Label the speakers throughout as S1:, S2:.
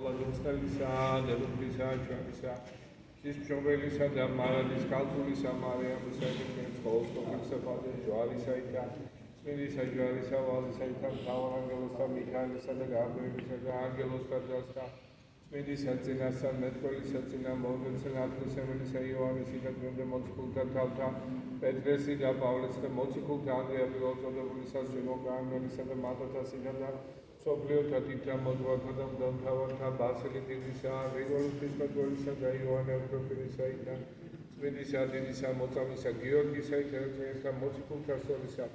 S1: ლადოსტალისა, დელუფლისა, ჩვენისა, ღვთისმშობელისა და მარადის ქალწულისა მარიამისა, ჩვენს ყოველწლისა პატივ ჯვარისა იტა, წმინდისა ჯვარისა, ვალისა იტა, მთავარ ანგელოსთა მიქაელისა და გაბრიელისა და ანგელოსთა დასთა, წმინდისა წინასა, მეტყველისა წინა მოგეცე ნათლისმელისა იოანესი და წმინდა მოციქულთა თავთა, პეტრესი და პავლეს და მოციქულთა ანდრია პირველწოდებულისა, სიმონ გაანგელისა და მატათასისა და სოფლიოთა თითა მოძღვართა და მდამთავართა ბასილი დიდისა, გრიგოლ ღვთისმეტყველისა და იოანე ოქროპირისა იტა, წმინდისა დიდისა მოწამისა გიორგისა იტა, ერთმანეთთა მოციქულთა სოლისა,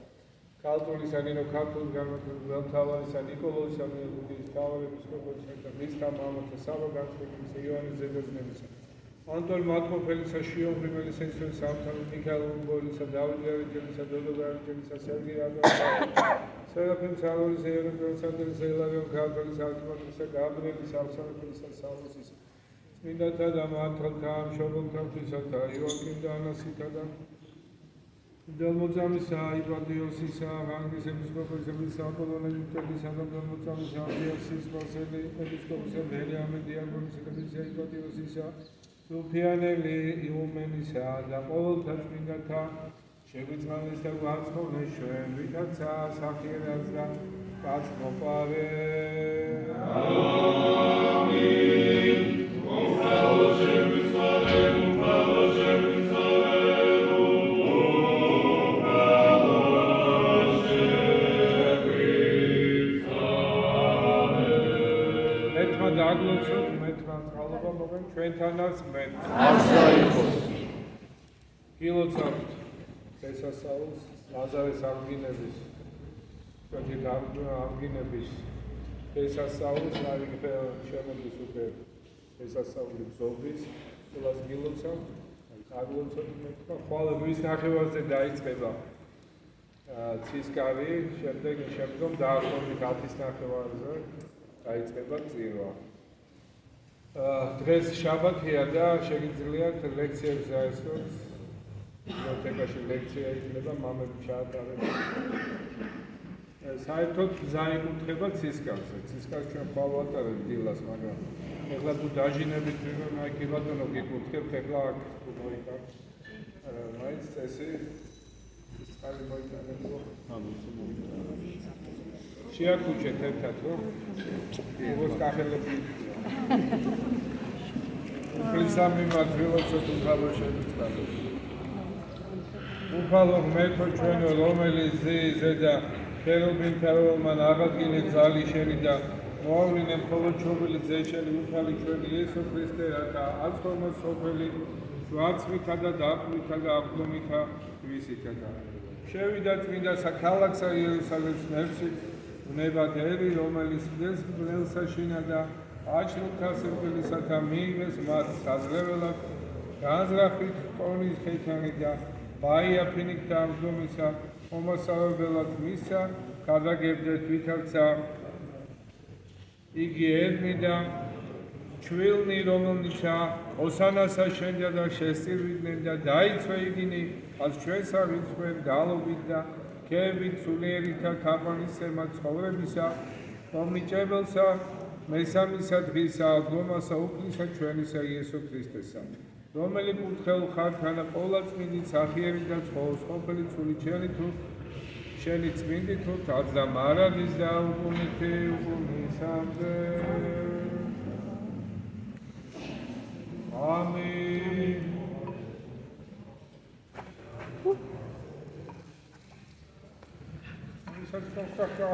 S1: ქალწულისა ნინო ქართულ მდამთავარისა ნიკოლოზისა მიელუდის მთავარეპისკოპოსისა და მისთა მამათა საბა განწყობილისა იოანეს ზედაზნელისა, ანტონ მატყოფელისა, შიო ღრიმელისა, ისრაელ სამთავროს მიქაელ ურბოლისა, დავით გარიჯელისა, დოდო გარიჯელისა, სერგი რადონისა, სერაფიმ სალონისა, იერონიმ სანდელისა, ილარიონ ქართველისა, არქიმანდრიტისა, გაბრიელისა, ავსანებელისა, სავლოსისა, წმინდათა და მართლთა, მშობელთა ღვთისათა, იოაკიმ და ანასითა და მდელმოწამისა, იპატიოსისა, ღანგის ეპისკოპოსისა, აპოლონე მიტელისა და მდელმოწამისა, აბიასის, მარსელი ეპისკოპოსისა, მერიამე დიაკონისა და მისია იპატიოსისა, სულფიანელი იუმენისა და ყოველთა წმინდათა შეგვიწყალეს და გვარცხოვნეს ჩვენ, ვითაცა სახიერას და გასმოპარე. ამინ. მომხდარო შეგვიწყალე, მომხდარო შეგვიწყალე, მომხდარო შეგვიწყალე. მეთმა დაგლოცოთ, მეთმა წყალობა მოგენ ჩვენთანაც მეტ. არსა იყოს. გილოცავთ დღესასწაულს ლაზარეს აღდგინების, ჩვენი აღდგინების დღესასწაულს შემოდის უკვე დღესასწაული ბრძოლის, ყველას გილოცავთ, დაგლოცოთ მეთქვა, ხვალ ღვთის ნახევარზე დაიწყება ცისკარი, შემდგომ დაახლოებით 10-ის ნახევარზე დაიწყება წირვა. დღეს შაბათია და შეგიძლიათ ლექციებს დაესწროთ. ბიბლიოთეკაში ლექცია იქნება, მამები ჩაატარებთ. საერთოდ გზა იკითხება ცისკარზე. ცისკარს ჩვენ ხვალ ვატარებთ დილას, მაგრამ ეხლა თუ დაჟინებით აი კი ბატონო გიკითხებთ, ეხლა აქ თუ მოიკართ. მაინც წესი ცისკარი მოიტანებო. შეაკუჩეთ ერთად, ხო? როგორც კახელები. უფლისამი მათ ვილოცოთ უფალო შეგვიწყალოს. უფალო ღმერთო ჩვენო, რომელიც ზედა ხერობინთა რომელმან აღადგინე ძალი შენი და მოავლინე მხოლოდ ჩობილი ძეშელი უფალი ჩვენი იესო ქრისტე, რათა აცხოვნა სოფელი ჯვარცმითა და დაფლითა და აღდგომითა ვისითა და შევიდა წმინდა საქალაქსა იერუსალიმს მერცით ვნებად ერი, რომელიც ხდეს ბნელსა შინა და აჩლოთა სერგელისათა მიიღეს მათ საზრეველად განზრახით კონის ხეითანი და ბაია ფინიკ და აღდგომისა მომასწავლებლად მისა გადაგებდეთ ვითარცა იგი ερμი და ჩვილნი რომელნიცა ოსანასა შენდა და შესწირვიდნენ და დაიცვა იგინი მას ჩვენსა რიცხვენ გალობით და ქებით სულიერითა თაყვანისცემა ცხოვრებისა მომიჭებელსა მესამისა დღისა აღდგომასა უფლისა ჩვენისა იესო ქრისტესა, რომელი კურთხეულ ხარ თანა ყოვლა წმინდით სახიერი და ცხოვოს ყოფილი ცული შენი წმინდით თაც და მარადის და უკუნითი უკუნისამდე. ამინ.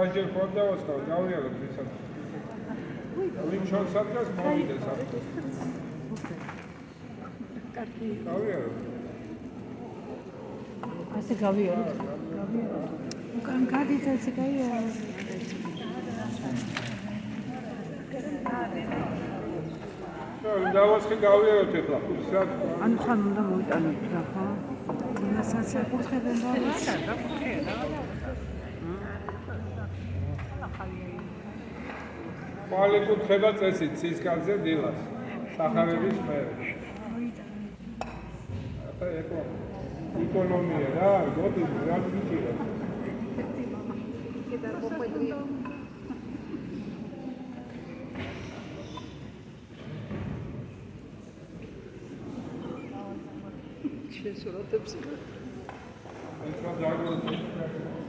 S1: აჯერ ხარ დავასწავლ, გავიაროთ ისად. ვინ ჩვენ საფრთხეს მოვიდეს საფრთხეს. კარგი. გავიაროთ.
S2: ასე გავიაროთ. უკან გადით ასე გავიაროთ.
S1: დავასხი გავიაროთ ეხლა. ხუთსად.
S2: ანუ ხან უნდა მოვიტანოთ რა, ხო? იმასაც ეკითხებენ და
S1: ხვალე კუთხება წესით ცისკარზე დილას სახარების მერე. აბა ეკო ეკონომია რა, გოდი რა გიჭირა.
S2: შენ სურათებს
S1: ეს რა დაგვიწყდა